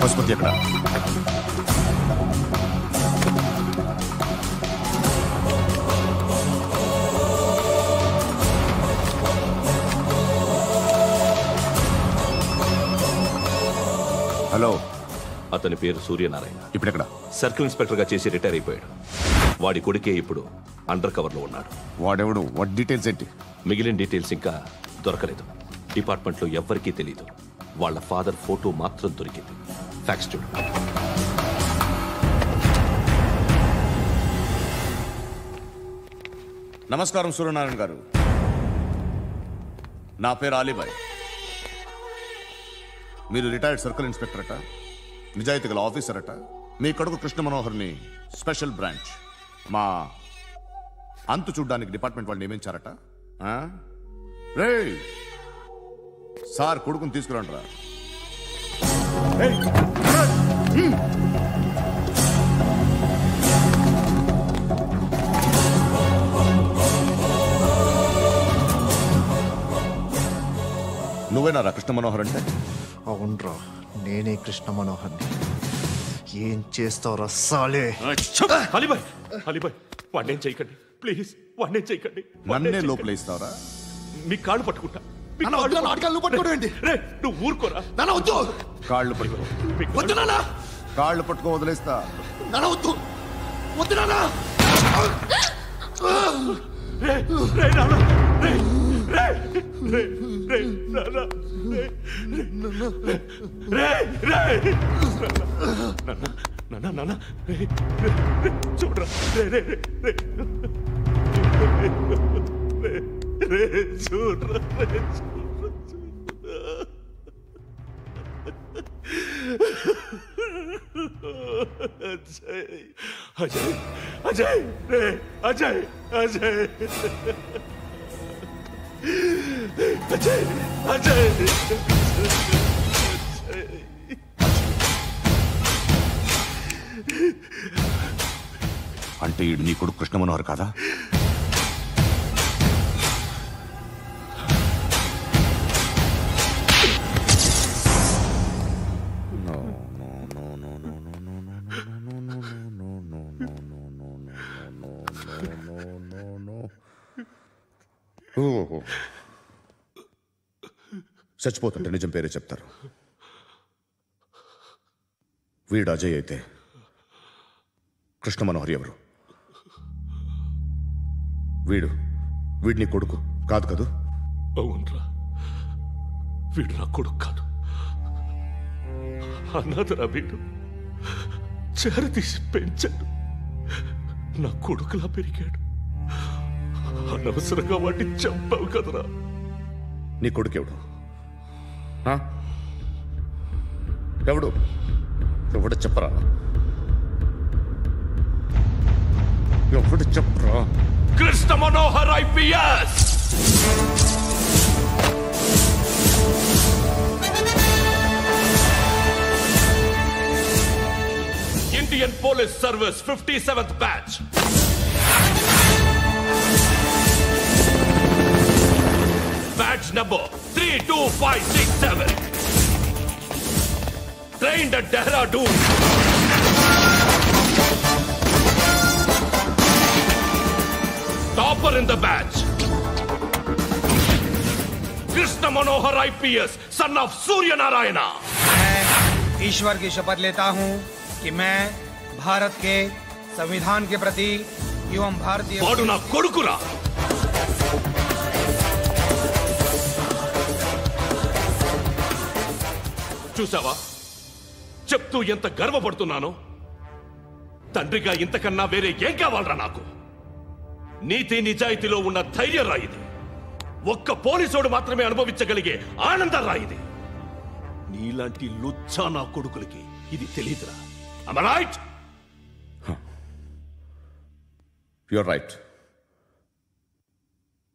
పశుపతి ఎక్కడ? హలో, అతని పేరు సూర్యనారాయణ. ఇప్పుడెక్కడ? సర్కిల్ ఇన్స్పెక్టర్ గా చేసి రిటైర్ అయిపోయాడు. వాడి కొడుకే ఇప్పుడు అండర్ కవర్ లో ఉన్నాడు. వాడెవడు? వాట్ డీటెయిల్స్ ఏంటి? మిగిలిన డీటెయిల్స్ ఇంకా దొరకలేదు. డిపార్ట్మెంట్ లో ఎవ్వరికీ తెలీదు. వాళ్ళ ఫాదర్ ఫోటో మాత్రం దొరికింది. ఫ్యాక్స్ చూడు. నమస్కారం సూర్యనారాయణ గారు. నా పేరు అలీబాయ్. మీరు రిటైర్డ్ సర్కిల్ ఇన్స్పెక్టర్ అట, నిజాయితీ గల ఆఫీసర్ అట. మీ కొడుకు కృష్ణ మనోహర్ని స్పెషల్ బ్రాంచ్ మా అంతు చూడ్డానికి డిపార్ట్మెంట్ వాళ్ళు నియమించారట. రే సార్, కొడుకుని తీసుకురండి రా. నువ్వేనా రా కృష్ణ మనోహర్ అంటే? అవునరా, నేనే కృష్ణ మనోహర్ని. ఏం చేస్తావురా సాలే? అలీబాయ్, అలీబాయ్, వాడినేం చేయకండి ప్లీజ్, వాడినేం చేయకండి. నన్నే లోపల ఇస్తావరా? మీ కాళ్ళు పట్టుకుంటా. నువ్వు ఊరుకోరా. కాళ్ళు పట్టుకో. కాళ్ళు పట్టుకో, వదిలేస్తా. చూడరా, అజయ్, అజయ్, అజయ్, అజయ్, అజయ్, అజయ్, అంటే ఈడు నీ కొడుకు కృష్ణ మనోహర్ కాదా? చచ్చిపోతుంటే నిజం పేరే చెప్తారు. వీడు అజయ్ అయితే కృష్ణ మనోహర్ ఎవరు? వీడిని కొడుకు కాదు కదూ? అవునరా, వీడు నా కొడుకు కాదు. అన్నదరా వీడు. చేరతీసి పెంచాడు. నా కొడుకులా పెరిగాడు. అనవసరంగా వాటిని చంపావు కదరా. నీ కొడుకెవడు? ఎవడు? ఎవడు చెప్పరా? ఎవడు చెప్పరా? Krishna Manohar IPS. Indian police service 57th batch. Batch number 32567. Trained at Dehradun. Topper in the batch. Krishna Manohar IPS, son of Surya Narayana. मैं ईश्वर की शपथ लेता हूं कि मैं भारत के संविधान के प्रति एवं भारतीय वाडु ना कोडुकुरा. చూసావా చెప్తూ ఎంత గర్వపడుతున్నానో. తండ్రిగా ఇంతకన్నా వేరే ఏం కావాలరా నాకు? నీతి నిజాయితీలో ఉన్న ధైర్యం రా ఇది. ఒక్క పోలీసోడు మాత్రమే అనుభవించగలిగే ఆనందం రా ఇది. నీలాంటి లుచ్చా నా కొడుకులకి ఇది తెలియదురా. Am I right? You're right.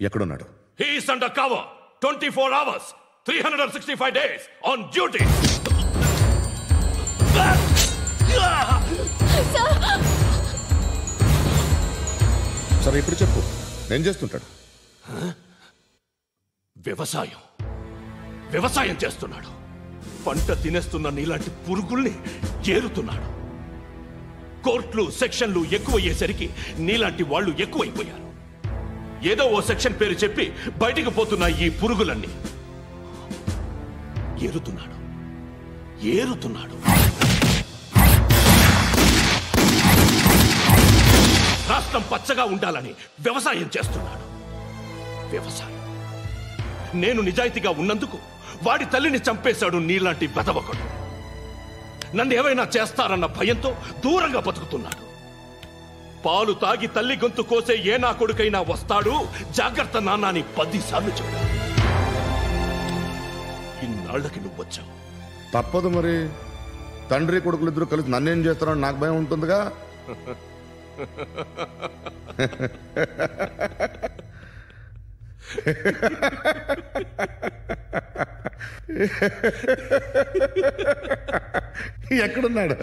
ఎక్కడున్నాడు? He is under cover 24 hours 365 days on duty. సరే ఇప్పుడు చెప్పు, ఏం చేస్తుంటాడు? వ్యవసాయం చేస్తున్నాడు. పంట తినేస్తున్న నీలాంటి పురుగుల్ని ఏరుతున్నాడు. కోర్టులు సెక్షన్లు ఎక్కువయ్యేసరికి నీలాంటి వాళ్ళు ఎక్కువైపోయారు. ఏదో ఓ సెక్షన్ పేరు చెప్పి బయటికి పోతున్న ఈ పురుగులన్నీ ఏరుతున్నాడు. రాష్ట్రం పచ్చగా ఉండాలని వ్యవసాయం చేస్తున్నాడు. వ్యవసాయం. నేను నిజాయితీగా ఉన్నందుకు వాడి తల్లిని చంపేశాడు నీలాంటి వెధవకుడు. నన్ను ఏమైనా చేస్తారన్న భయంతో దూరంగా బతుకుతున్నాడు. పాలు తాగి తల్లి గొంతు కోసే ఏ నా కొడుకైనా వస్తాడు, జాగ్రత్త నాన్న అని 10 సార్లు చెప్పాడు. ఇన్నాళ్లకి నువ్వు వచ్చావు. తప్పదు మరి. తండ్రి కొడుకులు ఇద్దరు కలిసి నన్నేం చేస్తారని నాకు భయం ఉంటుందిగా. ఎక్కడున్నాడు?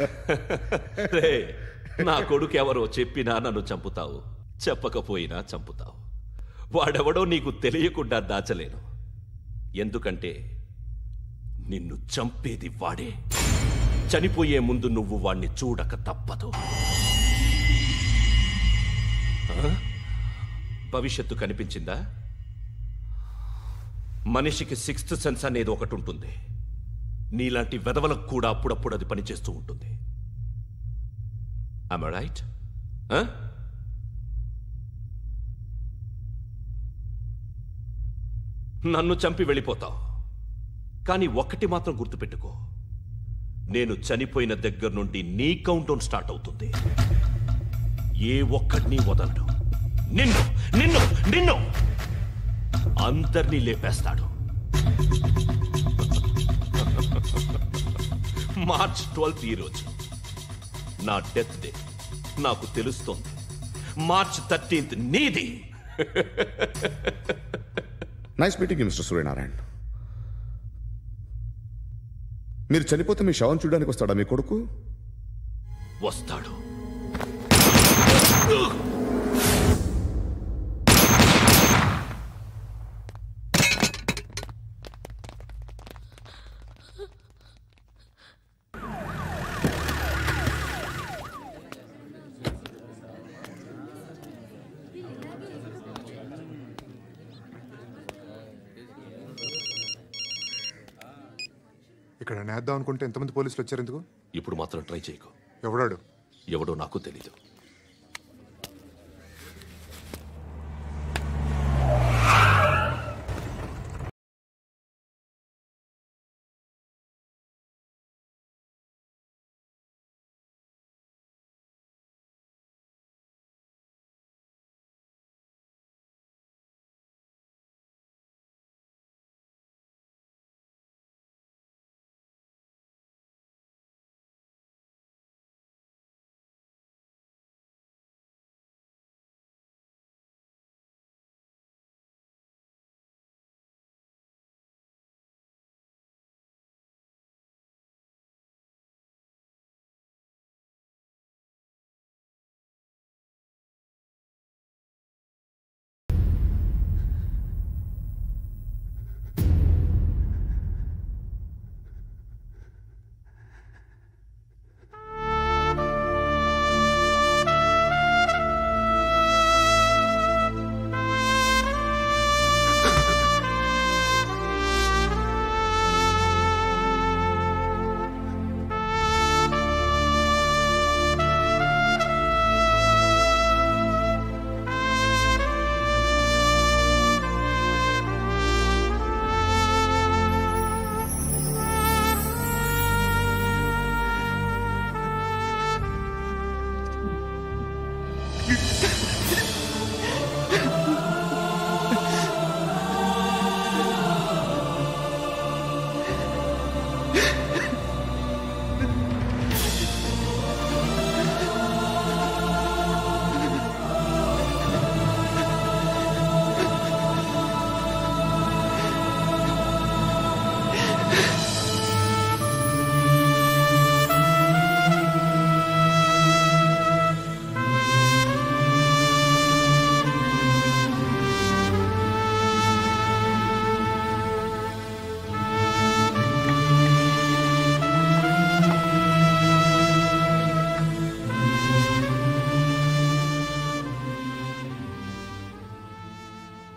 నా కొడుకు ఎవరో చెప్పినా నన్ను చంపుతావు, చెప్పకపోయినా చంపుతావు. వాడెవడో నీకు తెలియకుండా దాచలేను. ఎందుకంటే నిన్ను చంపేది వాడే. చనిపోయే ముందు నువ్వు వాణ్ణి చూడక తప్పదు. భవిష్యత్తు కనిపించిందా? మనిషికి 6th సెన్స్ అనేది ఒకటి ఉంటుంది. నీలాంటి వెధవలకు కూడా అప్పుడప్పుడు అది పనిచేస్తూ ఉంటుంది. Am I right? నన్ను చంపి వెళ్ళిపోతావు. కానీ ఒక్కటి మాత్రం గుర్తుపెట్టుకో, నేను చనిపోయిన దగ్గర నుండి నీ కౌంటౌన్ స్టార్ట్ అవుతుంది. ఏ ఒక్కడిని వదలడు. నిన్ను నిన్ను నిన్ను అందరినీ లేపేస్తాడు. మార్చ్ 12th ఈ రోజు నా డెత్ డే. నాకు తెలుస్తోంది. మార్చ్ 13th నీది. Nice meeting mister Suryanarayana. మీరు చనిపోతే మీ శవం చూడడానికి వస్తాడా మీ కొడుకు? వస్తాడు. ఇక్కడ నేద్దాం అనుకుంటే ఎంతమంది పోలీసులు వచ్చారు ఎందుకు? ఇప్పుడు మాత్రం ట్రై చేయకు. ఎవడాడు? ఎవడో నాకు తెలీదు.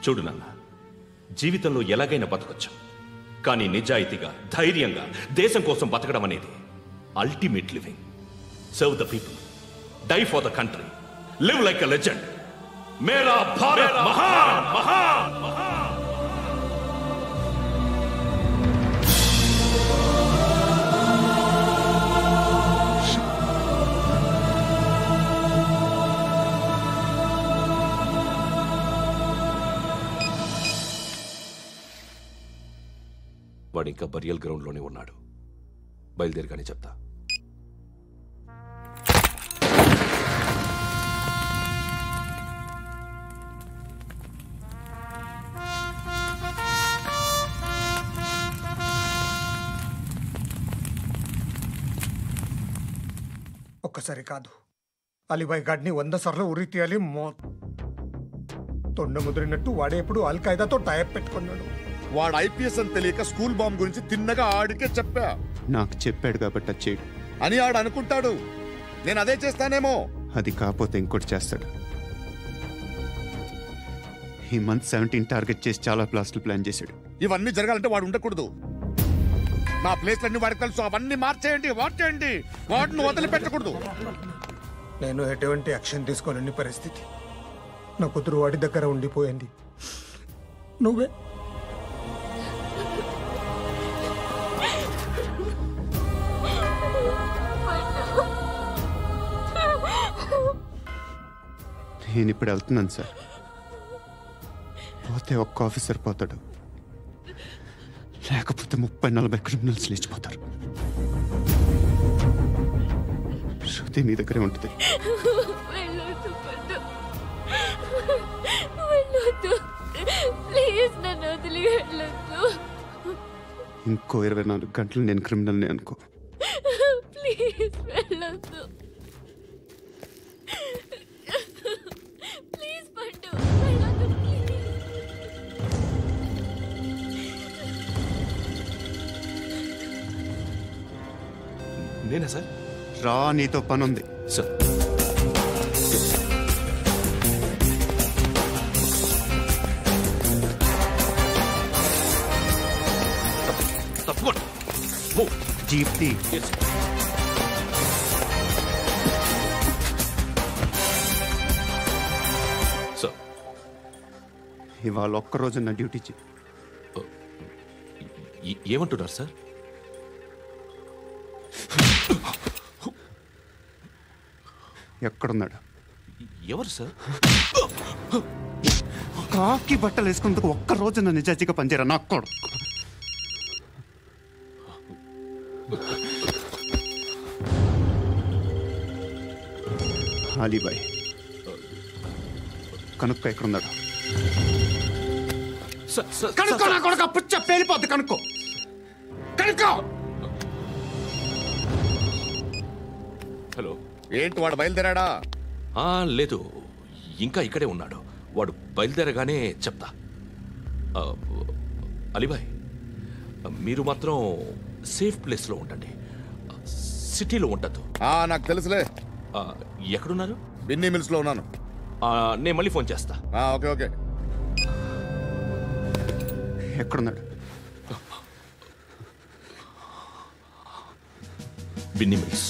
చూడు నాన్న, జీవితంలో ఎలాగైనా బతకొచ్చు, కానీ నిజాయితీగా ధైర్యంగా దేశం కోసం బతకడం అనేది ultimate living. Serve the people, die for the country, live like a legend. మేరా భారత్ మహాన్ మహాన్ మహాన్. వాడు ఇంకా బరియల్ గ్రౌండ్లోనే ఉన్నాడు. బయలుదేరగానే చెప్తా. ఒక్కసారి కాదు, అలీబాయ్ గాడిని 100 సార్లు ఉరి తీయాలి. తొండ ముదిరినట్టు వాడే ఎప్పుడు అల్ ఖైదాతో టైప్ పెట్టుకున్నాడు. వాడు ఐపీఎస్ అని తెలియక స్కూల్ బాంబ్ గురించి తిన్నగా ఆడికే చెప్పా. నాకు చెప్పాడు కాబట్టి అది చేయడు అని ఆడు అనుకుంటాడు. నేను అదే చేస్తానేమో. అది కాకపోతే ఇంకోటి చేస్తాడు. ఈ మంత్ 17 టార్గెట్ చేసి చాలా బ్లాస్టులు ప్లాన్ చేశాడు. ఇవన్నీ జరగాలంటే వాడు ఉండకూడదు. నా ప్లేస్లన్నీ వాడికి తెలుసు. అవన్నీ మార్చేయండి, వాటేయండి. వాటిని వదిలిపెట్టకూడదు. నేను ఎటువంటి యాక్షన్ తీసుకోలేని పరిస్థితి. నా కూతురు వాడి దగ్గర ఉండిపోయింది. నువ్వే నేను ఇప్పుడు వెళ్తున్నాను సార్. పోతే ఒక్క ఆఫీసర్ పోతాడు, లేకపోతే 30-40 క్రిమినల్స్ లేచిపోతారు. శృతి మీ దగ్గరే ఉంటుంది. ఇంకో 24 గంటలు నేను క్రిమినల్ని అనుకో. ప్లీజ్ వెళ్ళొద్దు. ప్లీజ్ పండు, వెళ్ళొద్దు ప్లీజ్. నేనా సార్? రా, నీతో పని ఉంది సార్. తప్పకుండా జీప్తి. సార్, ఇవాళ ఒక్కరోజు నా డ్యూటీ చేయి. ఏమంటున్నారు సార్? ఎక్కడున్నాడు? ఎవరు సార్? కాకి బట్టలు వేసుకున్నందుకు ఒక్కరోజు నా నిజాయితీగా పనిచేయరా నాకు కూడా. అలీబాయ్ కనుక్కో, ఎక్కడున్నాడు? కనుక్కో నా కొడుకు. పుచ్చ పేలిపోద్ది. కనుక్కో కనుక్కో. హలో, ఏంటి వాడు బయలుదేరాడా? లేదు, ఇంకా ఇక్కడే ఉన్నాడు. వాడు బయలుదేరగానే చెప్తా. అలీబాయ్, మీరు మాత్రం సేఫ్ ప్లేస్లో ఉండండి, సిటీలో ఉండద్దు. నాకు తెలుసులే. ఎక్కడున్నారు? బిన్నీ మిల్స్ లో ఉన్నాను. నేను మళ్ళీ ఫోన్ చేస్తా. Okay okay. ఎక్కడున్నాడు? బిన్నీ మిల్స్.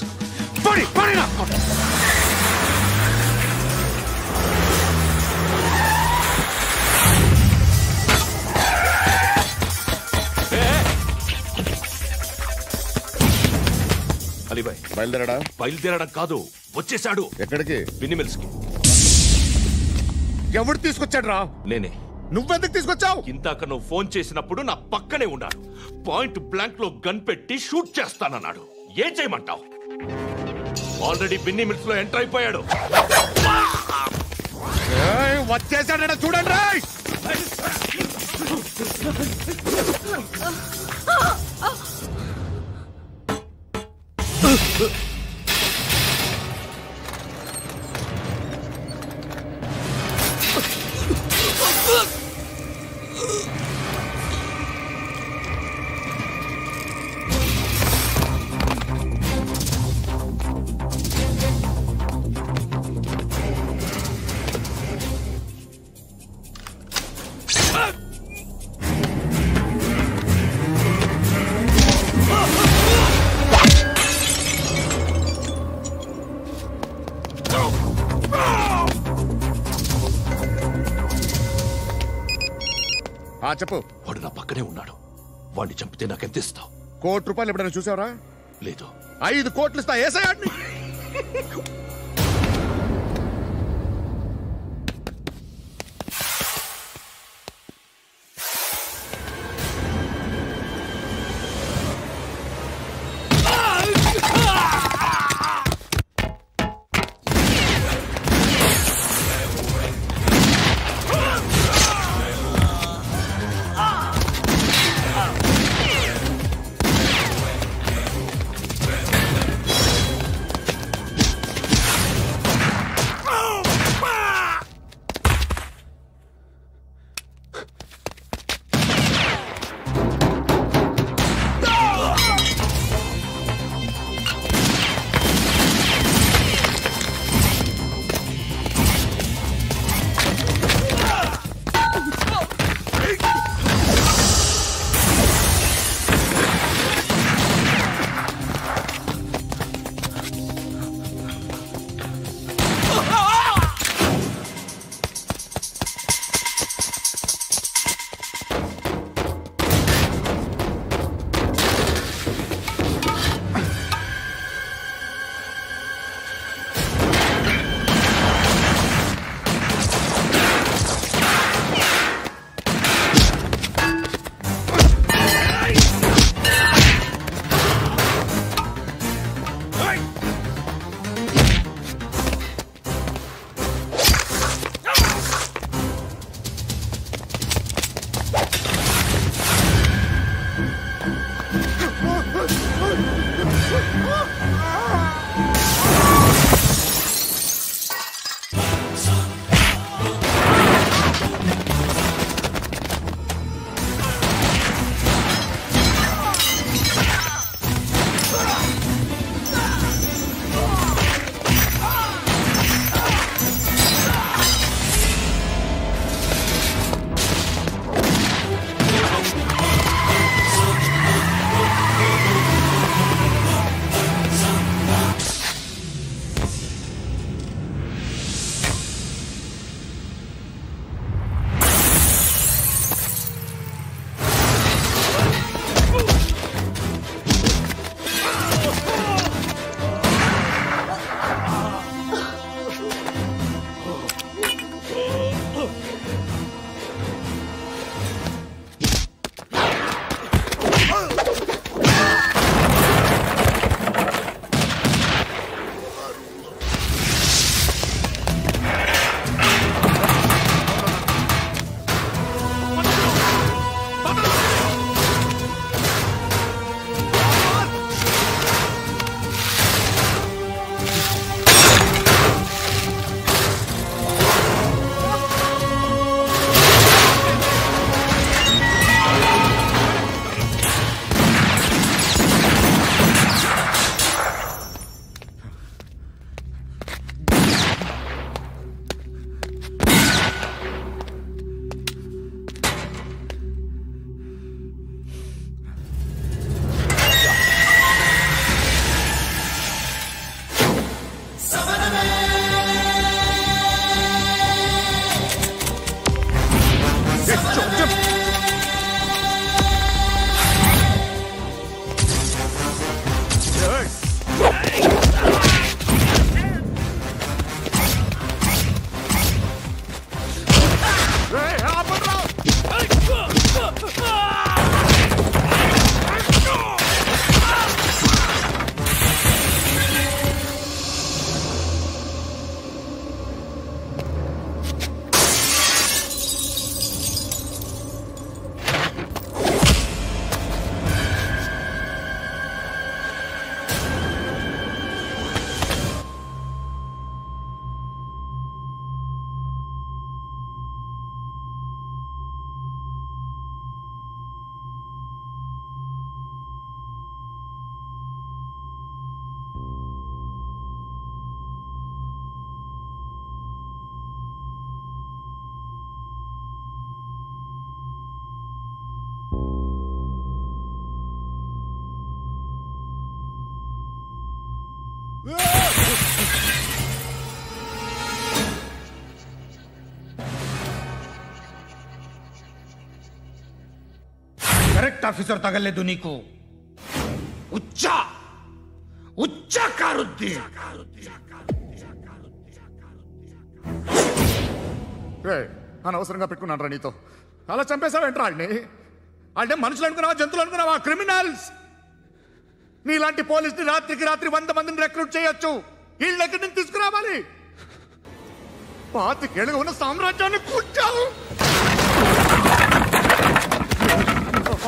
అలీబాయ్ బయలుదేరాడా? బయలుదేరడం కాదు, వచ్చేశాడు. ఎక్కడికి? బిన్నీ మిల్స్ కి. ఎవడు తీసుకొచ్చాడు రా? నేనే. నువ్వెందుకు తీసుకొచ్చావు? ఇందాక నువ్వు ఫోన్ చేసినప్పుడు నా పక్కనే ఉన్నాడు. పాయింట్ బ్లాంక్ లో గన్ పెట్టి షూట్ చేస్తానన్నాడు. ఏం చేయమంటావు? ఆల్రెడీ బిన్నీ మిల్స్ లో ఎంటర్ అయిపోయాడు. వచ్చేసాడ చూడండి రా. చెప్పు. వాడు నా పక్కనే ఉన్నాడు. వాడిని చంపితే నాకెంత ఇస్తావు? ₹1,00,00,000 ఎప్పుడైనా చూసావరా? లేదు. 5 కోట్లు ఇస్తా. ఏసయాడిని. రెస్పెక్ట్ ఆఫీసర్ తగలేదు నీకు ఉచ్చా ఉచ్చా కారుద్ది అనవసరంగా పెట్టుకున్నాను రా నీతో. అలా చంపేశావేంట్రా ఆడిని? అంటే మనుషులు అనుకున్నావా, జంతువులు అనుకున్నావా? క్రిమినల్స్. నీలాంటి పోలీసుని రాత్రికి రాత్రి 100 మందిని రిక్రూట్ చేయొచ్చు. వీళ్ళ దగ్గర నుంచి తీసుకురావాలి. 25 ఏళ్ళుగా ఉన్న సామ్రాజ్యాన్ని కూర్చావు.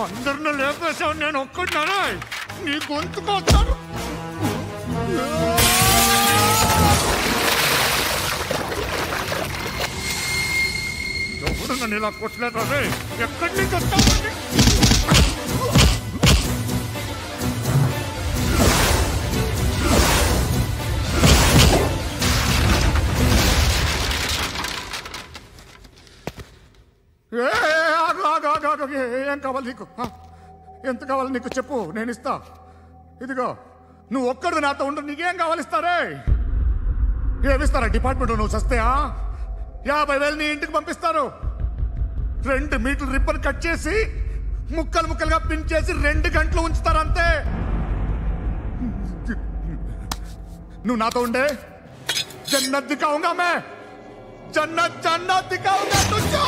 అందరిని లేపేశావు, నేను ఒక్కడినారా? నీ గొంతుకొస్తాను. ఎవరు నన్ను ఇలా కొట్టలేదా? ఎక్కడి నుంచి వస్తావు? ఏం కావాలి నీకు? ఎంత కావాలి నీకు చెప్పు, నేను ఇస్తా. ఇదిగో నువ్వు ఒక్కడు నాతో ఉండు. నీకేం కావాలి ఇస్తారే? ఏమిస్తారా డిపార్ట్మెంట్? నువ్వు చస్తేయా 50,000 నీ ఇంటికి పంపిస్తారు. 2 మీటర్లు రిబ్బన్ కట్ చేసి ముక్కలు ముక్కలుగా పిన్ చేసి 2 గంటలు ఉంచుతారు అంతే. నువ్వు నాతో ఉండే జన్నత్ దిఖాऊंगा मैं, जन्नत जन्नत दिखाऊंगा तुझको.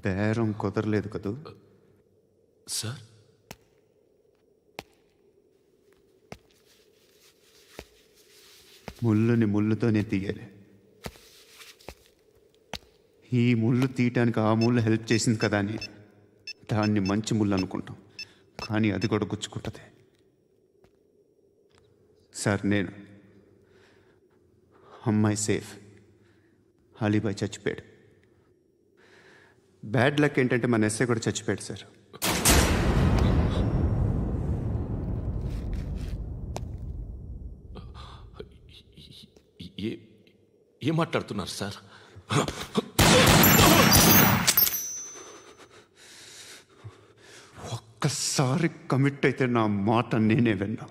బేరం కుదరలేదు కదూ సార్? ముళ్ళుని ముళ్ళుతోనే తీయాలి. ఈ ముళ్ళు తీయటానికి ఆ ముళ్ళు హెల్ప్ చేసింది కదా అని దాన్ని మంచి ముళ్ళు అనుకుంటాం, కానీ అది కూడా గుచ్చుకుంటుంది. సార్, నేను అమ్మాయి సేఫ్, అలీబాయ్ చచ్చిపోయాడు. బ్యాడ్ లక్ ఏంటంటే మన ఎస్ఐ కూడా చచ్చిపోయాడు సార్. ఏం మాట్లాడుతున్నారు సార్? ఒక్కసారి కమిట్ అయితే నా మాట నేనే విన్నా.